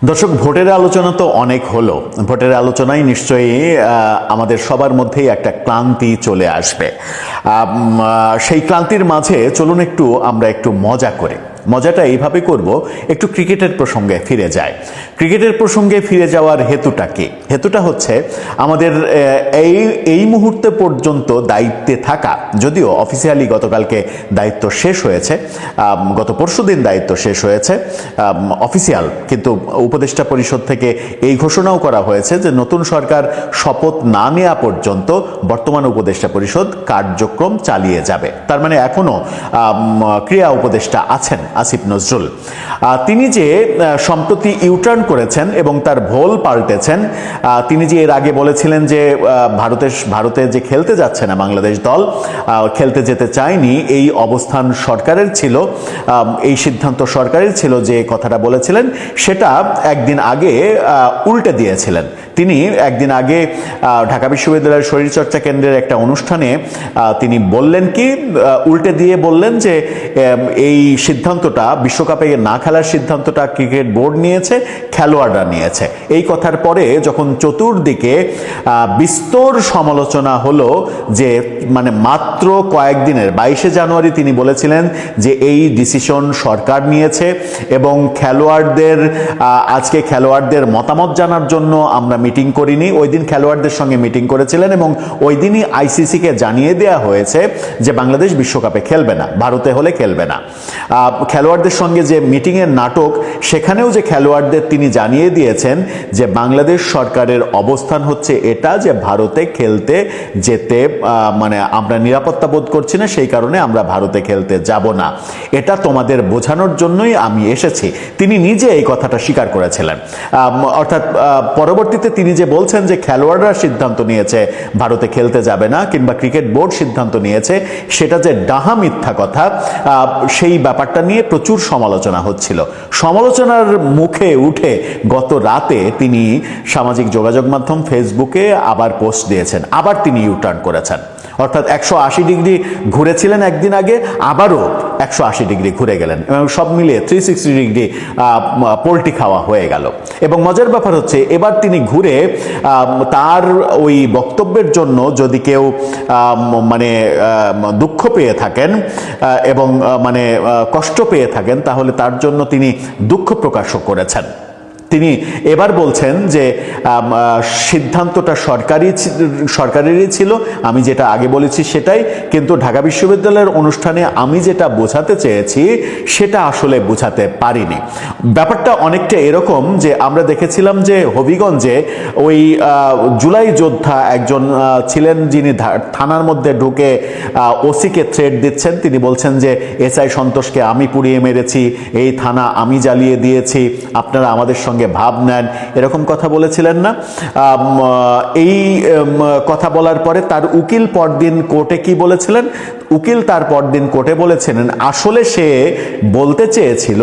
দর্শক, ভোটের আলোচনা তো অনেক হলো। ভোটের আলোচনায় নিশ্চয়ই আমাদের সবার মধ্যেই একটা ক্লান্তি চলে আসবে। সেই ক্লান্তির মাঝে চলুন আমরা একটু মজা করি। মজাটা এইভাবে করব, একটু ক্রিকেটের প্রসঙ্গে ফিরে যায়। ক্রিকেটের প্রসঙ্গে ফিরে যাওয়ার হেতুটা কি? হেতুটা হচ্ছে আমাদের এই মুহূর্তে পর্যন্ত দায়িত্বে থাকা, যদিও অফিসিয়ালি গতকালকে দায়িত্ব শেষ হয়েছে, গত পরশুদিন দায়িত্ব শেষ হয়েছে অফিসিয়াল, কিন্তু উপদেষ্টা পরিষদ থেকে এই ঘোষণাও করা হয়েছে যে নতুন সরকার শপথ না নেওয়া পর্যন্ত বর্তমান উপদেষ্টা পরিষদ কার্যক্রম চালিয়ে যাবে। তার মানে এখনো ক্রীড়া উপদেষ্টা আছেন আসিফ নজরুল। তিনি যে সম্প্রতি ইউটার্ন করেছেন এবং তার ভোল পাল্টেছেন। তিনি যে এর আগে বলেছিলেন যে ভারতে যে খেলতে যাচ্ছে না বাংলাদেশ দল, খেলতে যেতে চায়নি, এই অবস্থান সরকারের ছিল, এই সিদ্ধান্ত সরকারের ছিল, যে কথাটা বলেছিলেন সেটা একদিন আগে উল্টে দিয়েছিলেন। তিনি একদিন আগে ঢাকা বিশ্ববিদ্যালয়ের শরীরচর্চা কেন্দ্রের একটা অনুষ্ঠানে তিনি বললেন কি, উল্টে দিয়ে বললেন যে এই সিদ্ধান্তটা, বিশ্বকাপে না খেলার সিদ্ধান্তটা ক্রিকেট বোর্ড নিয়েছে, খেলোয়াড়রা নিয়েছে। এই কথার পরে যখন চতুর্দিকে বিস্তর সমালোচনা হলো যে মানে মাত্র কয়েকদিনের, 22শে জানুয়ারি তিনি বলেছিলেন যে এই ডিসিশন সরকার নিয়েছে এবং আজকে খেলোয়াড়দের মতামত জানার জন্য আমরা মিটিং করিনি। ওই দিন খেলোয়াড়দের সঙ্গে মিটিং করেছিলেন এবং ওই দিনই আইসিসিকে জানিয়ে দেওয়া হয়েছে যে বাংলাদেশ বিশ্বকাপে খেলবে না, ভারতে হলে খেলবে না। খেলোয়াড়দের সঙ্গে যে মিটিংয়ের নাটক, সেখানেও যে খেলোয়াড়দের তিনি জানিয়ে দিয়েছেন যে বাংলাদেশ সরকারের অবস্থান হচ্ছে এটা, যে ভারতে খেলতে যেতে মানে আমরা নিরাপত্তা বোধ করছি না, সেই কারণে আমরা ভারতে খেলতে যাব না, এটা তোমাদের বোঝানোর জন্যই আমি এসেছি। তিনি নিজে এই কথাটা স্বীকার করেছিলেন। অর্থাৎ পরবর্তীতে তিনি যে বলছেন যে খেলোয়াড়রা সিদ্ধান্ত নিয়েছে ভারতে খেলতে যাবে না, কিংবা ক্রিকেট বোর্ড সিদ্ধান্ত নিয়েছে, সেটা যে ডাহা মিথ্যা কথা, সেই ব্যাপারটা নিয়ে প্রচুর সমালোচনা হচ্ছিল। সমালোচনার মুখে উঠে গত রাতে তিনি সামাজিক যোগাযোগ মাধ্যম ফেসবুকে আবার পোস্ট দিয়েছেন, আবার তিনি ইউটার্ন করেছেন। অর্থাৎ 180 ডিগ্রি ঘুরেছিলেন একদিন আগে, আবারও 180 ডিগ্রি ঘুরে গেলেন এবং সব মিলিয়ে 360 ডিগ্রি পোল্টি খাওয়া হয়ে গেল। এবং মজার ব্যাপার হচ্ছে, এবার তিনি ঘুরে তার ওই বক্তব্যের জন্য যদি কেউ মানে দুঃখ পেয়ে থাকেন এবং মানে কষ্ট পেয়ে থাকেন, তাহলে তার জন্য তিনি দুঃখ প্রকাশও করেছেন। তিনি এবার বলছেন যে সিদ্ধান্তটা সরকারেরই ছিল, আমি যেটা আগে বলেছি সেটাই, কিন্তু ঢাকা বিশ্ববিদ্যালয়ের অনুষ্ঠানে আমি যেটা বোঝাতে চেয়েছি সেটা আসলে বোঝাতে পারিনি। ব্যাপারটা অনেকটা এরকম যে আমরা দেখেছিলাম যে হবিগঞ্জে ওই জুলাই যোদ্ধা একজন ছিলেন, যিনি থানার মধ্যে ঢুকে ওসিকে থ্রেট দিচ্ছেন। তিনি বলছেন যে এসআই সন্তোষকে আমি পুড়িয়ে মেরেছি, এই থানা আমি জ্বালিয়ে দিয়েছি, আপনারা আমাদের সঙ্গে ভাব নেন, এরকম কথা বলেছিলেন না? এই কথা বলার পরে তার উকিল পরদিন কোর্টে কি বলেছিলেন? উকিল তার পরদিন কোর্টে বলেছিলেন আসলে সে বলতে চেয়েছিল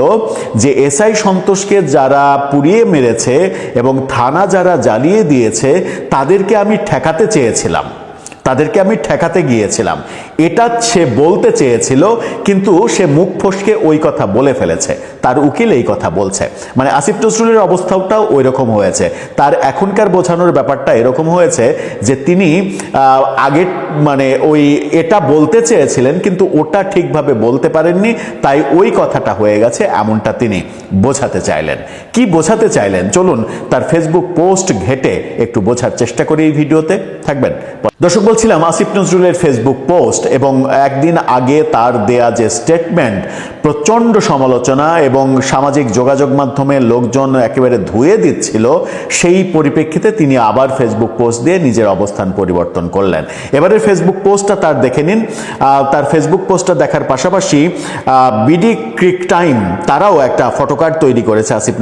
যে এসআই সন্তোষকে যারা পুড়িয়ে মেরেছে এবং থানা যারা জ্বালিয়ে দিয়েছে তাদেরকে আমি ঠেকাতে চেয়েছিলাম, তাদেরকে আমি ঠেকাতে গিয়েছিলাম, এটা সে বলতে চেয়েছিল, কিন্তু সে মুখ ফসকে ওই কথা বলে ফেলেছে। তার উকিল এই কথা বলছে। মানে আসিফ নজরুলের অবস্থাটাও ওই রকম হয়েছে। তার এখনকার বোঝানোর ব্যাপারটা এরকম হয়েছে যে তিনি আগে মানে ওই এটা বলতে চেয়েছিলেন কিন্তু ওটা ঠিকভাবে বলতে পারেননি, তাই ওই কথাটা হয়ে গেছে, এমনটা তিনি বোঝাতে চাইলেন। কি বোঝাতে চাইলেন চলুন তার ফেসবুক পোস্ট ঘেটে একটু বোঝার চেষ্টা করি এই ভিডিওতে। থাকবেন। দর্শক, বলছিলাম আসিফ নজরুলের ফেসবুক পোস্ট এবং একদিন আগে তার দেয়া যে স্টেটমেন্ট, প্রচণ্ড সমালোচনা এবং সামাজিক যোগাযোগ মাধ্যমে লোকজন একেবারে ধুয়ে দিচ্ছিল, সেই পরিপ্রেক্ষিতে তিনি আবার ফেসবুক পোস্ট দিয়ে নিজের অবস্থান পরিবর্তন করলেন। এবারের ফেসবুক পোস্টটা তার দেখে নিন। তার ফেসবুক পোস্টটা দেখার পাশাপাশি বিডি ক্রিক টাইম তারাও একটা ফটোকার্ড তৈরি করেছে আসিফ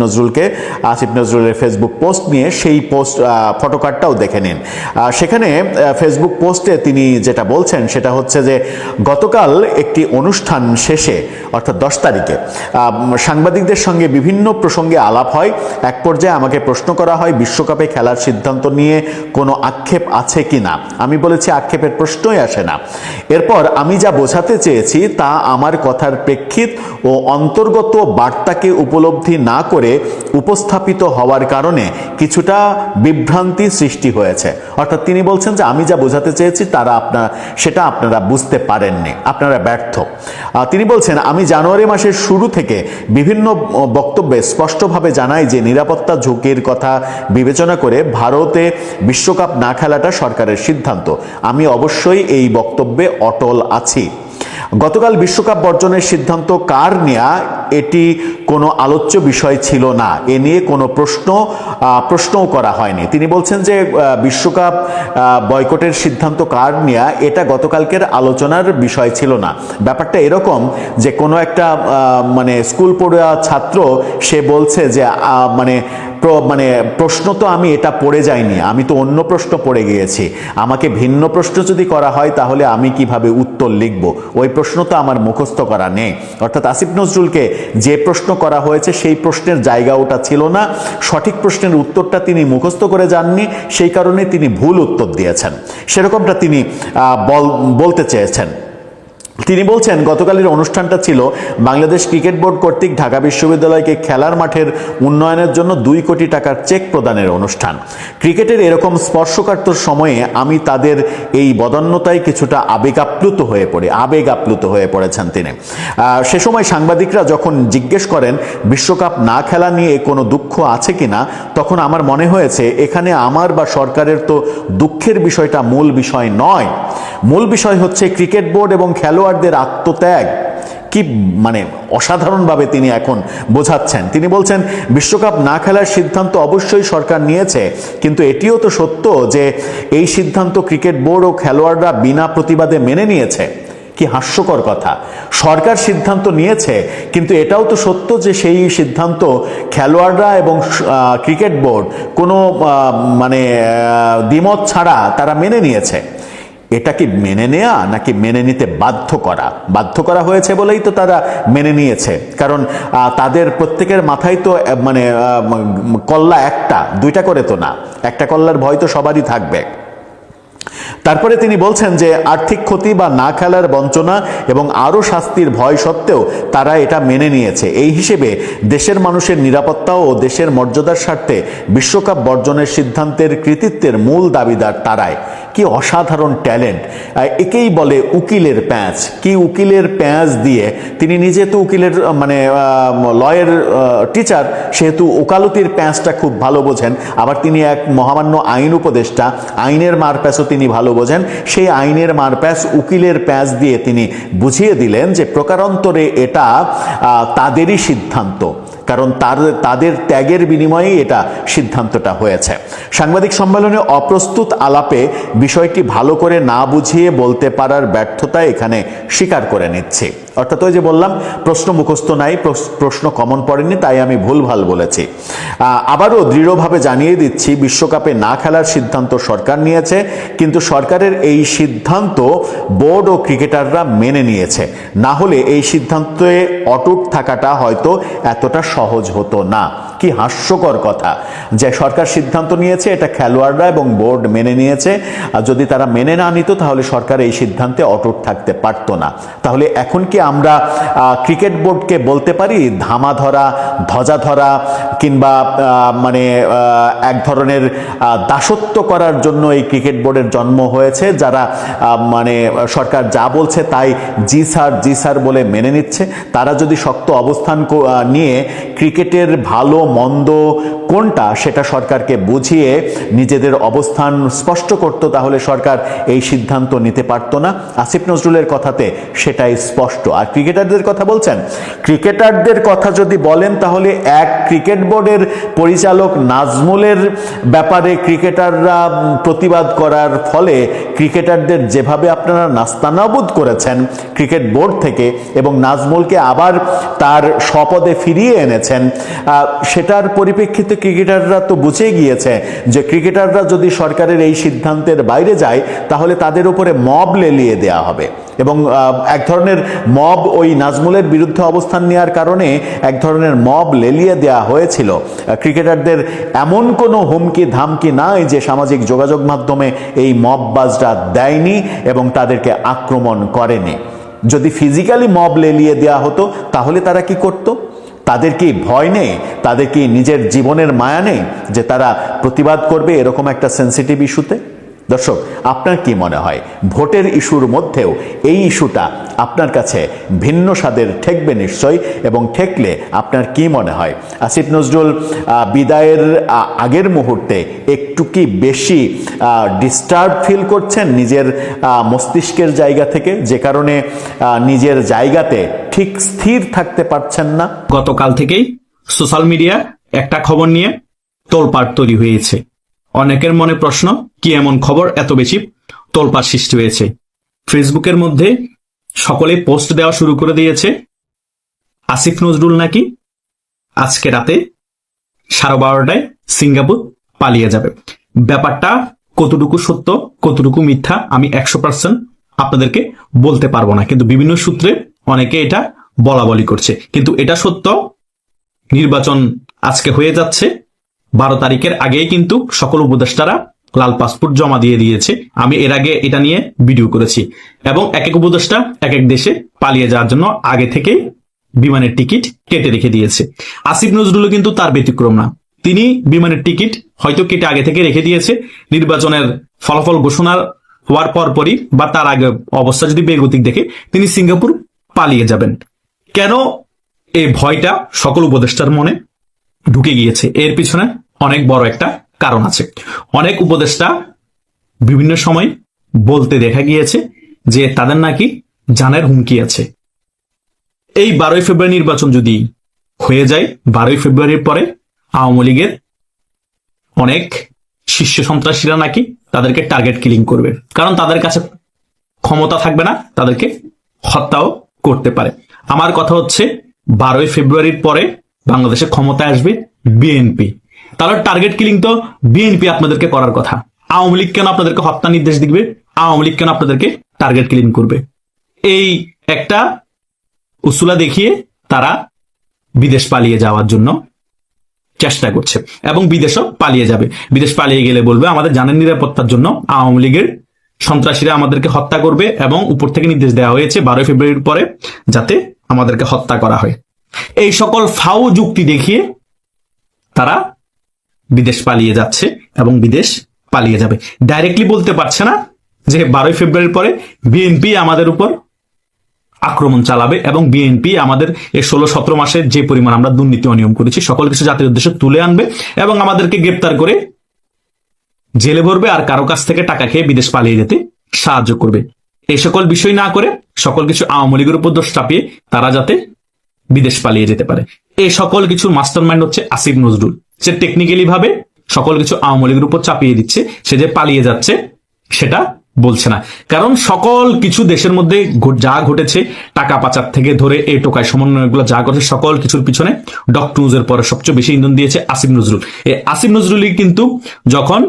নজরুলের ফেসবুক পোস্ট নিয়ে, সেই ফটোকার্ডটাও দেখে নিন। সেখানে ফেসবুক পোস্টে তিনি যেটা বলছেন সেটা হচ্ছে বলছে যে গতকাল একটি অনুষ্ঠান শেষে অর্থাৎ 10 তারিখে সাংবাদিকদের সঙ্গে বিভিন্ন প্রসঙ্গে আলাপ হয়। এক পর্যায়ে আমাকে প্রশ্ন করা হয় বিশ্বকাপে খেলার সিদ্ধান্ত নিয়ে কোনো আক্ষেপ আছে কি না। আমি বলেছি আক্ষেপের প্রশ্নই আসে না। এরপর আমি যা বোঝাতে চেয়েছি তা আমার কথার প্রেক্ষিত ও অন্তর্গত বার্তাকে উপলব্ধি না করে উপস্থাপিত হওয়ার কারণে কিছুটা বিভ্রান্তি সৃষ্টি হয়েছে। অর্থাৎ তিনি বলছেন যে আমি যা বোঝাতে চেয়েছি সেটা আপনারা বুঝতে পারেননি, আপনারা ব্যর্থ। তিনি বলছেন আমি জানুয়ারি মাসের শুরু থেকে বিভিন্ন বক্তব্যে স্পষ্টভাবে জানাই যে নিরাপত্তা ঝুঁকির কথা বিবেচনা করে ভারতে বিশ্বকাপ না খেলাটা সরকারের সিদ্ধান্ত। আমি অবশ্যই এই বক্তব্যে অটল আছি। গতকাল বিশ্বকাপ বর্জনের সিদ্ধান্ত কার নেয়া এটি কোনো আলোচ্য বিষয় ছিল না, এ নিয়ে কোনো প্রশ্নও করা হয়নি। তিনি বলছেন যে বিশ্বকাপ বয়কটের সিদ্ধান্ত কার নেয়া এটা গতকালকের আলোচনার বিষয় ছিল না। ব্যাপারটা এরকম যে কোনো একটা মানে স্কুল পড়ুয়া ছাত্র সে বলছে যে প্রশ্ন তো আমি এটা পড়ে যাইনি, আমি তো অন্য প্রশ্ন পড়ে গিয়েছি, আমাকে ভিন্ন প্রশ্ন যদি করা হয় তাহলে আমি কিভাবে উত্তর লিখব, ওই প্রশ্ন তো আমার মুখস্থ করা নেই। অর্থাৎ আসিফ নজরুলকে যে প্রশ্ন করা হয়েছে সেই প্রশ্নের জায়গা ওটা ছিল না, সঠিক প্রশ্নের উত্তরটা তিনি মুখস্থ করে যাননি, সেই কারণে তিনি ভুল উত্তর দিয়েছেন, সেরকমটা তিনি বলতে চেয়েছেন। তিনি বলছেন গতকালের অনুষ্ঠানটা ছিল বাংলাদেশ ক্রিকেট বোর্ড কর্তৃক ঢাকা বিশ্ববিদ্যালয়কে খেলার মাঠের উন্নয়নের জন্য 2 কোটি টাকার চেক প্রদানের অনুষ্ঠান। ক্রিকেটের এরকম স্পর্শকাতর সময়ে আমি তাদের এই বদান্যতায় কিছুটা আবেগাপ্লুত হয়ে পড়েছেন তিনি। সে সময় সাংবাদিকরা যখন জিজ্ঞেস করেন বিশ্বকাপ না খেলা নিয়ে কোনো দুঃখ আছে কিনা, তখন আমার মনে হয়েছে এখানে আমার বা সরকারের তো দুঃখের বিষয়টা মূল বিষয় নয়। মূল বিষয় হচ্ছে ক্রিকেট বোর্ড এবং খেলোয়াড়দের আত্মত্যাগ। কি অসাধারণভাবে তিনি এখন বোঝাচ্ছেন। তিনি বলছেন বিশ্বকাপ না খেলার সিদ্ধান্ত অবশ্যই সরকার নিয়েছে, কিন্তু এটিও তো সত্য যে এই সিদ্ধান্ত ক্রিকেট বোর্ড ও খেলোয়াড়রা বিনা প্রতিবাদে মেনে নিয়েছে। কি হাস্যকর কথা, সরকার সিদ্ধান্ত নিয়েছে কিন্তু এটাও তো সত্য যে সেই সিদ্ধান্ত খেলোয়াড়রা এবং ক্রিকেট বোর্ড কোনো দ্বিমত ছাড়া তারা মেনে নিয়েছে। এটা কি মেনে নেয়া নাকি মেনে নিতে বাধ্য করা হয়েছে বলেই তো তারা মেনে নিয়েছে, কারণ তাদের প্রত্যেকের মাথায় তো কল্লা একটা, 2টা করে তো না, একটা কল্লার ভয় তো সবারই থাকবে। তারপরে তিনি বলছেন যে আর্থিক ক্ষতি বা না খেলার বঞ্চনা এবং আরও শাস্তির ভয় সত্ত্বেও তারা এটা মেনে নিয়েছে। এই হিসেবে দেশের মানুষের নিরাপত্তা ও দেশের মর্যাদার স্বার্থে বিশ্বকাপ বর্জনের সিদ্ধান্তের কৃতিত্বের মূল দাবিদার তারাই। কি অসাধারণ ট্যালেন্ট, একেই বলে উকিলের প্যাঁচ। কি উকিলের প্যাঁচ দিয়ে, তিনি নিজে তো উকিলের লয়ের টিচার, সেহেতু ওকালতির প্যাঁচটা খুব ভালো বোঝেন। আবার তিনি এক মহামান্য আইন উপদেষ্টা, আইনের মারপ্যাঁচও তিনি ভালো বোঝেন। সেই আইনের মারপ্যাঁচ উকিলের প্যাঁচ দিয়ে তিনি বুঝিয়ে দিলেন যে প্রকারান্তরে এটা তাদেরই সিদ্ধান্ত, কারণ তাদের ত্যাগের বিনিময়ে এটা সিদ্ধান্তটা হয়েছে। সাংবাদিক সম্মেলনে অপ্রস্তুত আলাপে বিষয়টি ভালো করে না বুঝিয়ে বলতে পারার ব্যর্থতা এখানে স্বীকার করে নিচ্ছি। অর্থাৎ ওই যে বললাম প্রশ্ন মুখস্থ নাই, প্রশ্ন কমন পড়েনি, তাই আমি ভুলভাল বলেছি। আবারও দৃঢ়ভাবে জানিয়ে দিচ্ছি বিশ্বকাপে না খেলার সিদ্ধান্ত সরকার নিয়েছে, কিন্তু সরকারের এই সিদ্ধান্ত বোর্ড ও ক্রিকেটাররা মেনে নিয়েছে। না হলে এই সিদ্ধান্তে অটুট থাকাটা হয়তো এতটা সহজ হতো না। কি হাস্যকর কথা যে সরকার সিদ্ধান্ত নিয়েছে, এটা খেলোয়াড়রা এবং বোর্ড মেনে নিয়েছে। আর যদি তারা মেনে না নিত তাহলে সরকার এই সিদ্ধান্তে অটুট থাকতে পারতো না। তাহলে এখন কি আমরা ক্রিকেট বোর্ডকে বলতে পারি ধামা ধরা, ধ্বজা ধরা কিংবা এক ধরনের দাসত্ব করার জন্য এই ক্রিকেট বোর্ডের জন্ম হয়েছে, যারা সরকার যা বলছে তাই জি স্যার বলে মেনে নিচ্ছে? তারা যদি শক্ত অবস্থান নিয়ে ক্রিকেটের ভালো মন্দ কোনটা সেটা সরকারকে বুঝিয়ে নিজেদের অবস্থান স্পষ্ট করত, তাহলে সরকার এই সিদ্ধান্ত নিতে পারত না। আসিফ নজরুলের কথাতে সেটাই স্পষ্ট। আর ক্রিকেটারদের কথা বলছেন, ক্রিকেটারদের কথা যদি বলেন তাহলে এক ক্রিকেট বোর্ডের পরিচালক নাজমুলের ব্যাপারে ক্রিকেটাররা প্রতিবাদ করার ফলে ক্রিকেটারদের যেভাবে আপনারা নাস্তানাবুদ করেছেন ক্রিকেট বোর্ড থেকে এবং নাজমুলকে আবার তার স্বপদে ফিরিয়ে এনেছেন, সেটার পরিপ্রেক্ষিতে ক্রিকেটাররা তো বুঝে গিয়েছে যে ক্রিকেটাররা যদি সরকারের এই সিদ্ধান্তের বাইরে যায় তাহলে তাদের উপরে মব লেলিয়ে দেওয়া হবে, এবং এক ধরনের মব ওই নাজমুলের বিরুদ্ধে অবস্থান নেওয়ার কারণে এক ধরনের মব লেলিয়ে দেওয়া হয়েছিল। ক্রিকেটারদের এমন কোনো হুমকি ধামকি নাই যে সামাজিক যোগাযোগ মাধ্যমে এই মববাজরা দেয়নি এবং তাদেরকে আক্রমণ করেনি। যদি ফিজিক্যালি মব লেলিয়ে দেওয়া হতো তাহলে তারা কি করত? তাদের কি ভয় নেই? তাদের কি নিজের জীবনের মায়া নেই যে তারা প্রতিবাদ করবে এরকম একটা সেন্সিটিভ ইস্যুতে? দর্শক, আপনার কি মনে হয় ভোটের ইস্যুর মধ্যেও এই ইস্যুটা আপনার কাছে ভিন্ন স্বাদের ঠেকবে নিশ্চয়ই, এবং ঠেকলে আপনার কি মনে হয় আসিফ নজরুল বিদায়ের আগের মুহূর্তে একটু কি বেশি ডিস্টার্ব ফিল করছেন নিজের মস্তিষ্কের জায়গা থেকে, যে কারণে নিজের জায়গাতে ঠিক স্থির থাকতে পারছেন না? গতকাল থেকেই সোশ্যাল মিডিয়া একটা খবর নিয়ে তোলপাড় তৈরি হয়েছে। অনেকের মনে প্রশ্ন, কি এমন খবর এত বেশি তোলপাড় সৃষ্টি হয়েছে? ফেসবুকের মধ্যে সকলে পোস্ট দেওয়া শুরু করে দিয়েছে আসিফ নজরুল নাকি আজকে রাতে 12:30টায় সিঙ্গাপুর পালিয়ে যাবে। ব্যাপারটা কতটুকু সত্য কতটুকু মিথ্যা আমি 100% আপনাদেরকে বলতে পারবো না, কিন্তু বিভিন্ন সূত্রে অনেকে এটা বলা বলি করছে। কিন্তু এটা সত্য, নির্বাচন আজকে হয়ে যাচ্ছে। 12 তারিখের আগেই কিন্তু সকল উপদেষ্টারা লাল পাসপোর্ট জমা দিয়ে দিয়েছে। আমি এর আগে এটা নিয়ে ভিডিও করেছি, এবং এক এক উপদেষ্টা এক এক দেশে পালিয়ে যাওয়ার জন্য আগে থেকে বিমানের টিকিট কেটে রেখে দিয়েছে। আসিফ নজরুলও কিন্তু তার ব্যতিক্রম না, তিনি বিমানের টিকিট হয়তো কেটে আগে থেকে রেখে দিয়েছে। নির্বাচনের ফলাফল ঘোষণা হওয়ার পরপরই বা তার আগে অবস্থা যদি বেগতিক দেখে তিনি সিঙ্গাপুর পালিয়ে যাবেন। কেন এই ভয়টা সকল উপদেষ্টার মনে ঢুকে গিয়েছে? এর পিছনে অনেক বড় একটা কারণ আছে। অনেক উপদেষ্টা বিভিন্ন সময় বলতে দেখা গিয়েছে যে তাদের নাকি জানের হুমকি আছে। এই 12ই ফেব্রুয়ারি নির্বাচন যদি হয়ে যায়, 12ই ফেব্রুয়ারির পরে আওয়ামী লীগের অনেক শীর্ষ সন্ত্রাসীরা নাকি তাদেরকে টার্গেট কিলিং করবে, কারণ তাদের কাছে ক্ষমতা থাকবে না, তাদেরকে হত্যাও করতে পারে। আমার কথা হচ্ছে 12ই ফেব্রুয়ারির পরে বাংলাদেশে ক্ষমতায় আসবে বিএনপি, তাহলে টার্গেট কিলিং তো বিএনপি আপনাদেরকে করার কথা। আওয়ামী লীগ কেন আপনাদেরকে হত্যা নির্দেশ দিবে? আওয়ামী লীগ কেন আপনাদেরকে টার্গেট কিলিং করবে? এই একটা উসুলা দেখিয়ে তারা বিদেশ পালিয়ে যাওয়ার জন্য চেষ্টা করছে, এবং বিদেশও পালিয়ে যাবে। বিদেশ পালিয়ে গেলে বলবে আমাদের জানের নিরাপত্তার জন্য আওয়ামী লীগের সন্ত্রাসীরা আমাদেরকে হত্যা করবে, এবং উপর থেকে নির্দেশ দেওয়া হয়েছে 12 ফেব্রুয়ারির পরে যাতে আমাদেরকে হত্যা করা হয়। এই সকল ফাও যুক্তি দেখিয়ে তারা বিদেশ পালিয়ে যাচ্ছে এবং বিদেশ পালিয়ে যাবে। ডাইরেক্টলি বলতে পারছে না যে 12 ফেব্রুয়ারির পরে বিএনপি আমাদের উপর আক্রমণ চালাবে, এবং বিএনপি আমাদের এই 16-17 মাসে যে পরিমাণ আমরা দুর্নীতি অনিয়ম করেছি সকল কিছু জাতির উদ্দেশ্যে তুলে আনবে এবং আমাদেরকে গ্রেপ্তার করে জেলে ভরবে, আর কারো কাছ থেকে টাকা খেয়ে বিদেশ পালিয়ে যেতে সাহায্য করবে। এই সকল বিষয় না করে সকল কিছু আওয়ামী লীগের উপর দোষ চাপিয়ে তারা যাতে বিদেশ পালিয়ে যেতে পারে। এই সকল কিছুর মাস্টারমাইন্ড হচ্ছে আসিফ নজরুল। সে টেকনিক্যালি ভাবে সকল কিছু আওয়ামী লীগের উপর চাপিয়ে দিচ্ছে। সে যে পালিয়ে যাচ্ছে সেটা বলছে না, কারণ সকল কিছু দেশের মধ্যে যা ঘটেছে, টাকা পাচার থেকে ধরে এই টোকায় সমন্বয়গুলো যা ঘটেছে, সকল কিছুর পিছনে ডক্টর ইউনূসের পরে সবচেয়ে বেশি ইন্ধন দিয়েছে আসিফ নজরুল। এই আসিফ নজরুলই কিন্তু যখন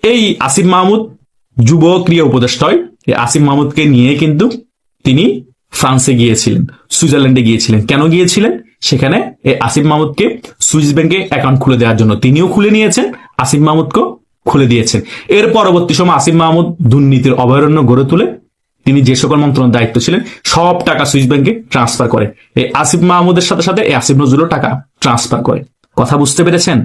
এই আসিফ মাহমুদ যুব ক্রিয়া উপদেষ্টা হয়, এই আসিফ মাহমুদকে নিয়ে কিন্তু তিনি ফ্রান্সে গিয়েছিলেন, সুইজারল্যান্ডে গিয়েছিলেন। কেন গিয়েছিলেন? সেখানে এই আসিফ মাহমুদকে সুইস ব্যাংকে অ্যাকাউন্ট খুলে দেওয়ার জন্য। তিনিও খুলে নিয়েছেন, আসিফ মাহমুদকেও খুলে দিয়েছেন। এর পরবর্তী সময় আসিফ মাহমুদ দুর্নীতির অভয়ারণ্য গড়ে তুলে তিনি যে সকল মন্ত্রণালয়ের দায়িত্ব ছিলেন সব টাকা সুইস ব্যাংকে ট্রান্সফার করে। এই আসিফ মাহমুদের সাথে সাথে এই আসিফ নজরুলও টাকা ট্রান্সফার করে। কথা বুঝতে পেরেছেন?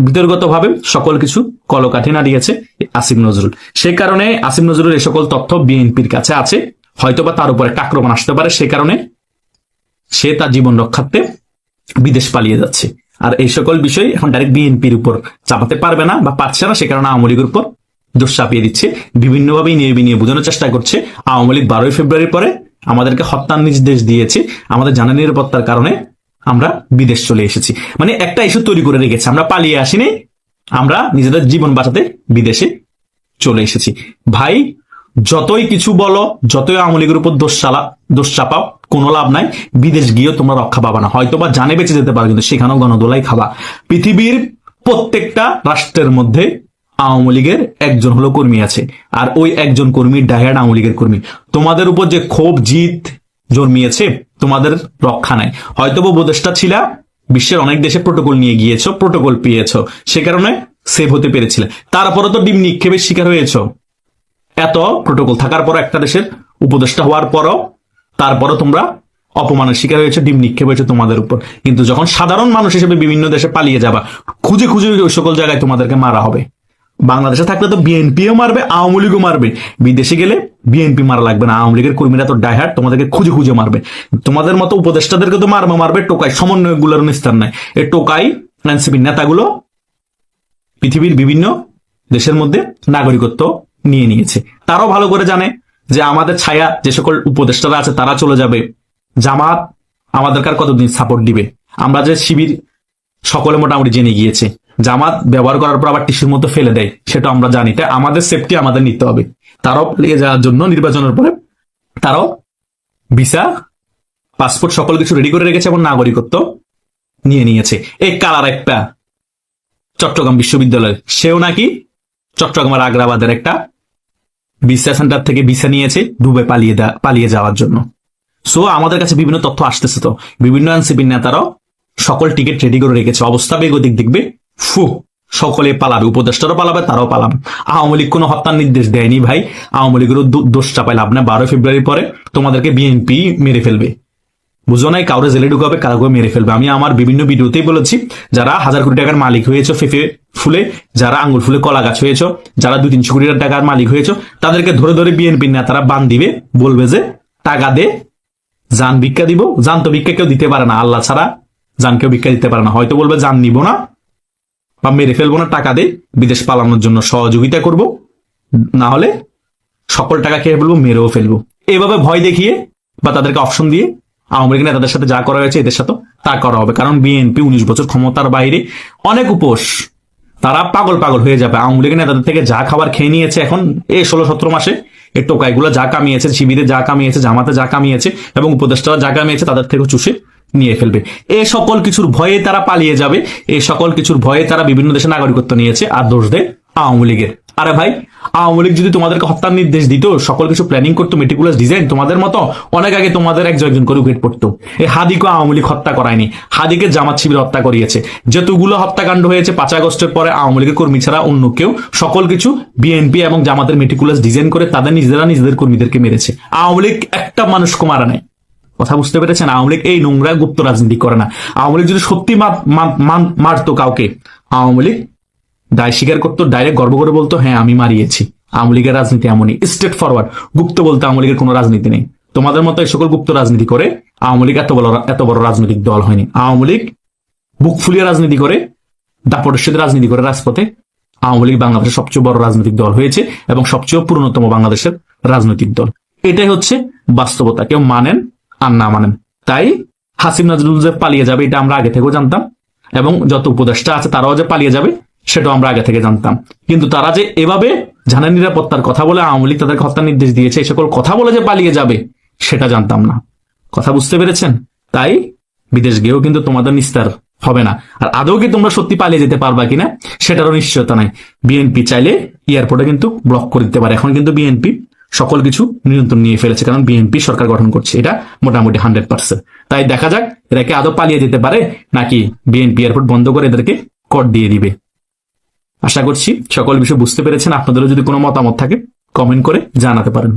বিতর্গত ভাবে সকল কিছু কলকাঠি নাড়িয়েছে আসিফ নজরুল। সে কারণে আসিফ নজরুল এই সকল তথ্য বিএনপির কাছে আছে, হয়তোবা তার উপর একটা আক্রমণ আসতে পারে, সে কারণে সে তার জীবন রক্ষার্থে বিদেশ পালিয়ে যাচ্ছে। আর এই সকল বিষয় এখন ডাইরেক্ট বিএনপির উপর চাপাতে পারবে না বা পারছে না, সে কারণে আওয়ামী লীগের উপর দোষ চাপিয়ে দিচ্ছে। বিভিন্নভাবে নিয়ে বোঝানোর চেষ্টা করছে আওয়ামী লীগ 12 ফেব্রুয়ারির পরে আমাদেরকে হত্যার নির্দেশ দিয়েছে, আমাদের জানা নিরাপত্তার কারণে আমরা বিদেশ চলে এসেছি। মানে একটা ইস্যু তৈরি করে রেখেছে, আমরা পালিয়ে আসিনি, আমরা নিজেদের জীবন বাঁচাতে বিদেশে চলে এসেছি। ভাই, যতই কিছু বলো, যতই আওয়ামী লীগের উপর দোষ চাপাও, কোনো লাভ নাই, বিদেশ গিয়েও তোমরা রক্ষা পাবা না, হয়তো বা জানে বেঁচে যেতে পারো, কিন্তু সেখানেও গণদোলাই খাবা। পৃথিবীর প্রত্যেকটা রাষ্ট্রের মধ্যে আওয়ামী লীগের একজন হলো কর্মী আছে, আর ওই একজন কর্মী ডায়াড আওয়ামী লীগের কর্মী। তোমাদের উপর যে ক্ষোভ জিত জন্মিয়েছে, তোমাদের রক্ষা নাই। হয়তো বা উপদেষ্টা ছিল, বিশ্বের অনেক দেশে প্রোটোকল নিয়ে গিয়েছো, প্রোটোকল পেয়েছো, সে কারণে সেভ হতে পেরেছিলে। তারপরে তো ডিম নিক্ষেপের শিকার হয়েছো। এত প্রোটোকল থাকার পর, একটা দেশের উপদেষ্টা হওয়ার পরও তারপরও তোমরা অপমানের শিকার হয়েছে, ডিম নিক্ষেপ হয়েছে তোমাদের উপর। কিন্তু যখন সাধারণ মানুষ হিসেবে বিভিন্ন দেশে পালিয়ে যাবা, খুঁজে খুঁজে ওই সকল জায়গায় তোমাদেরকে মারা হবে। বাংলাদেশে থাকলে তো বিএনপিও মারবে, আওয়ামী লীগও মারবে। বিদেশে গেলে বিএনপি মারা লাগবে না, আওয়ামী লীগের কর্মীরা তো ডাইহার্ড, তোমাদেরকে খুঁজে খুঁজে মারবে। তোমাদের মতো উপদেষ্টাদেরকে তো মারবে, টোকাই সমন্বয়গুলোর নিস্তার নাই। এই টোকাই এনসিপি নেতাগুলো পৃথিবীর বিভিন্ন দেশের মধ্যে নাগরিকত্ব নিয়ে নিয়েছে। তারাও ভালো করে জানে যে আমাদের ছায়া যে সকল উপদেষ্টারা আছে তারা চলে যাবে, জামাত আমাদেরকে আর কতদিন সাপোর্ট দিবে। আমরা যে শিবির সকলে মোটামুটি জেনে গিয়েছে, জামাত ব্যবহার করার পর আবার টিস্যুর মতো ফেলে দেয়, সেটা আমরা জানি। তাই আমাদের সেফটি আমাদের নিতে হবে। তারাও পালিয়ে যাওয়ার জন্য নির্বাচনের পরে তারাও ভিসা, পাসপোর্ট সকল কিছু রেডি করে রেখেছে এবং নাগরিকত্ব নিয়ে নিয়েছে। এই কালার একটা চট্টগ্রাম বিশ্ববিদ্যালয়, সেও নাকি চট্টগ্রামের আগ্রাবাদের একটা ভিসা সেন্টার থেকে ভিসা নিয়েছে দুবাই পালিয়ে যাওয়ার জন্য। সো আমাদের কাছে বিভিন্ন তথ্য আসতেছে, তো বিভিন্ন এনসিপির নেতারাও সকল টিকিট রেডি করে রেখেছে। অবস্থা বেগতিক দেখবে, সকলে পালাবে, উপদেষ্টারও পালাবে, তারাও পালাবে। আওয়ামী লীগ কোনো হত্যার নির্দেশ দেয়নি ভাই, আওয়ামী লীগেরও দোষ চাপাই লাভ না। 12 ফেব্রুয়ারি পরে তোমাদেরকে বিএনপি মেরে ফেলবে, বুঝো নাই? কাউরে জেলে ঢুকাবে, কাউকে মেরে ফেলবে। আমি আমার বিভিন্ন ভিডিওতেই বলেছি, যারা 1000 কোটি টাকার মালিক হয়েছে ফেফে ফুলে, যারা আঙ্গুল ফুলে কলা গাছ হয়েছ, যারা 200-300 কোটি টাকার মালিক হয়েছ, তাদেরকে ধরে ধরে বিএনপি নেতারা বান দিবে, বলবে যে টাকা দে, জান ভিক্ষা দিব। জান তো ভিক্ষা কেউ দিতে পারে না, আল্লাহ ছাড়া জান কেউ ভিক্ষা দিতে পারে না। হয়তো বলবে জান নিব না বা মেরে ফেলবো না, টাকা দে, বিদেশ পালানোর জন্য সহযোগিতা করব, না হলে সকল টাকা খেয়ে ফেলবো, মেরেও ফেলবো। এভাবে ভয় দেখিয়ে বা তাদেরকে অপশন দিয়ে আওয়ামী লীগ নেতাদের সাথে যা করা হয়েছে এদের সাথে তা করা হবে। কারণ বিএনপি 19 বছর ক্ষমতার বাইরে, অনেক উপোস, তারা পাগল হয়ে যাবে। আওয়ামী লীগের নেতাদের থেকে যা খাবার খেয়ে নিয়েছে এখন এই 16-17 মাসে, এই টোকাইগুলো যা কামিয়েছে, শিবিরে যা কামিয়েছে, জামাতে যা কামিয়েছে এবং উপদেষ্টারা যা কামিয়েছে, তাদের থেকে চুষে নিয়ে ফেলবে। এই সকল কিছুর ভয়ে তারা পালিয়ে যাবে, এই সকল কিছুর ভয়ে তারা বিভিন্ন দেশে নাগরিকত্ব নিয়েছে, আর দোষ দেয় আওয়ামী লীগের। আরে ভাই, আওয়ামী লীগ যদি তোমাদেরকে হত্যার নির্দেশ দিত, সকল কিছু প্ল্যানিং করতো, মেটিকুলাস ডিজাইন, তোমাদের মতো অনেক আগে তোমাদের একজন করে উইকেট পড়তো। এই হাদিকে আওয়ামী লীগ হত্যা করায়নি, হাদিকে জামাত শিবির হত্যা করিয়েছে। যতগুলো হত্যাকাণ্ড হয়েছে 5 আগস্টের পরে আওয়ামী লীগের কর্মী ছাড়া অন্য কেউ সকল কিছু বিএনপি এবং জামাতের মেটিকুলাস ডিজাইন করে তাদের নিজেদের কর্মীদেরকে মেরেছে। আওয়ামী লীগ একটা মানুষকে মারা নাই। কথা বুঝতে পেরেছেন? আওয়ামী লীগ এই নোংরা গুপ্ত রাজনীতি করে না। আওয়ামী লীগ যদি সত্যি মারতো কাউকে, আওয়ামী লীগ দায় স্বীকার করতো, ডাইরেক্ট গর্ব করে বলতো হ্যাঁ আমি মারিয়েছি। আওয়ামী লীগের রাজনীতি এমনই, স্ট্রেট ফরওয়ার্ড। গুপ্ত বলতে আওয়ামী লীগের কোনো রাজনীতি নেই। তোমাদের মতো এই সকল গুপ্ত রাজনীতি করে আওয়ামী লীগ এত বড় রাজনৈতিক দল হয়নি। আওয়ামী লীগ বুক ফুলিয়ে রাজনীতি করে, দাপটের সাথে রাজনীতি করে রাজপথে। আওয়ামী লীগ বাংলাদেশের সবচেয়ে বড় রাজনৈতিক দল হয়েছে এবং সবচেয়ে পুরনোতম বাংলাদেশের রাজনৈতিক দল। এটাই হচ্ছে বাস্তবতা, কেউ মানেন আর না মানেন। তাই হাসিম নজরুল যে পালিয়ে যাবে এটা আমরা আগে থেকেও জানতাম, এবং যত উপদেষ্টা আছে তারাও যে পালিয়ে যাবে সেটাও আমরা আগে থেকে জানতাম। কিন্তু তারা যে এভাবে জানের নিরাপত্তার কথা বলে আওয়ামী লীগ তাদেরকে হত্যার নির্দেশ দিয়েছে, এই সকল কথা বলে যে পালিয়ে যাবে সেটা জানতাম না। কথা বুঝতে পেরেছেন? তাই বিদেশ গিয়েও কিন্তু তোমাদের নিস্তার হবে না। আর আদৌ কি তোমরা সত্যি পালিয়ে যেতে পারবা কিনা সেটারও নিশ্চয়তা নাই। বিএনপি চাইলে এয়ারপোর্টে কিন্তু ব্লক করে দিতে পারে। এখন কিন্তু বিএনপি সকল কিছু নিয়ন্ত্রণ নিয়ে ফেলেছে, কারণ বিএনপি সরকার গঠন করছে, এটা মোটামুটি 100%। তাই দেখা যাক এরা কি আদৌ পালিয়ে যেতে পারে নাকি বিএনপি এয়ারপোর্ট বন্ধ করে এদেরকে কর দিয়ে দিবে। আশা করছি সকল বিষয় বুঝতে পেরেছেন। আপনাদেরও যদি কোনো মতামত থাকে কমেন্ট করে জানাতে পারেন।